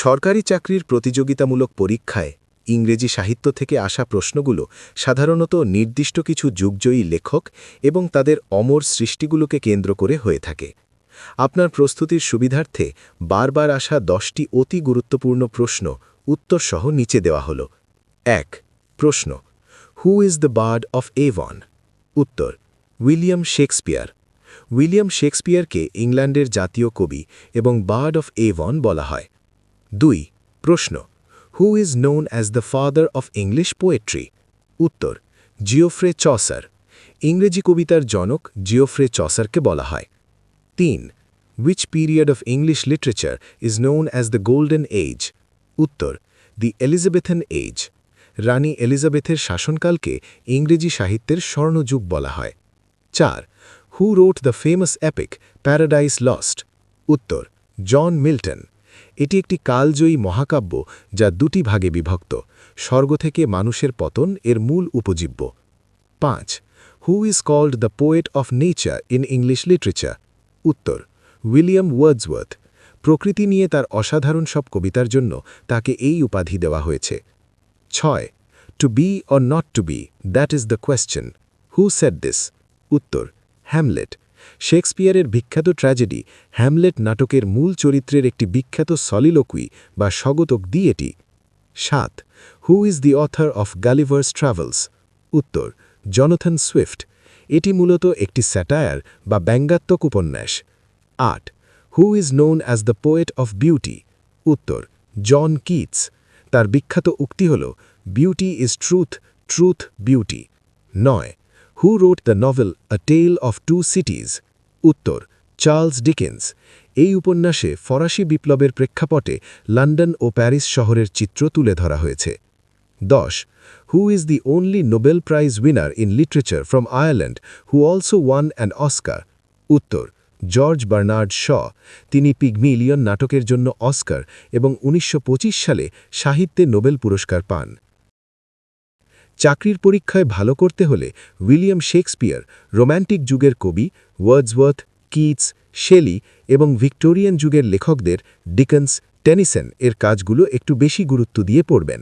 সরকারি চাকরির প্রতিযোগিতামূলক পরীক্ষায় ইংরেজি সাহিত্য থেকে আসা প্রশ্নগুলো সাধারণত নির্দিষ্ট কিছু যুগজয়ী লেখক এবং তাদের অমর সৃষ্টিগুলোকে কেন্দ্র করে হয়ে থাকে। আপনার প্রস্তুতির সুবিধার্থে বারবার আসা 10টি অতি গুরুত্বপূর্ণ প্রশ্ন উত্তরসহ নিচে দেওয়া হল। 1. প্রশ্ন, who is the bird of Evan? উত্তর, উইলিয়াম শেক্সপিয়ার। উইলিয়াম শেক্সপিয়ারকে ইংল্যান্ডের জাতীয় কবি এবং বার্ড অফ এভন বলা হয়। 2. প্রশ্ন, হু is known as the father of English poetry? উত্তর, জিওফ্রে চসার। ইংরেজি কবিতার জনক জিওফ্রে চসারকে বলা হয়। 3. Which period of English literature is known as the Golden Age? উত্তর, দি এলিজাবেথান এজ। রানী এলিজাবেথের শাসনকালকে ইংরেজি সাহিত্যের স্বর্ণযুগ বলা হয়। 4. Who wrote the famous epic Paradise Lost? উত্তর, জন মিল্টন। এটি একটি কালজয়ী মহাকাব্য যা দুটি ভাগে বিভক্ত। স্বর্গ থেকে মানুষের পতন এর মূল উপজীব্য। 5. Who is called the poet of nature in English literature? উত্তর, উইলিয়াম ওয়ার্ডসওয়ার্থ। প্রকৃতি নিয়ে তার অসাধারণ সব কবিতার জন্য তাকে এই উপাধি দেওয়া হয়েছে। 6. To be or not to be, that is the question. Who said this? উত্তর, হ্যামলেট। শেক্সপিয়ারের বিখ্যাত ট্র্যাজেডি হ্যামলেট নাটকের মূল চরিত্রের একটি বিখ্যাত সলিলোকুই বা স্বগতক দিয়ে এটি। 7. Who is the author of Gulliver's Travels? উত্তর, জনথন সুইফট। এটি মূলত একটি স্যাটায়ার বা ব্যঙ্গাত্মক উপন্যাস। 8. Who is known as the poet of beauty? উত্তর, জন কিটস। তার বিখ্যাত উক্তি হল, beauty is truth, truth beauty. 9. Who wrote the novel a tale of two cities? উত্তর, চার্লস ডিকেন্স। এই উপন্যাসে ফরাসি বিপ্লবের প্রেক্ষাপটে লন্ডন ও প্যারিস শহরের চিত্র তুলে ধরা হয়েছে। 10. হু is the only Nobel prize winner in literature from Ireland who also one an Oscar? উত্তর, জর্জ বার্নার্ড শ। তিনি পিগমিলিয়ন নাটকের জন্য অস্কার এবং 1925 সালে সাহিত্যে নোবেল পুরস্কার পান। চাকরির পরীক্ষায় ভালো করতে হলে উইলিয়াম শেক্সপিয়ার, রোম্যান্টিক যুগের কবি ওয়ার্ডসওয়ার্থ, কিটস, শেলি এবং ভিক্টোরিয়ান যুগের লেখকদের ডিকেন্স, টেনিসন এর কাজগুলো একটু বেশি গুরুত্ব দিয়ে পড়বেন।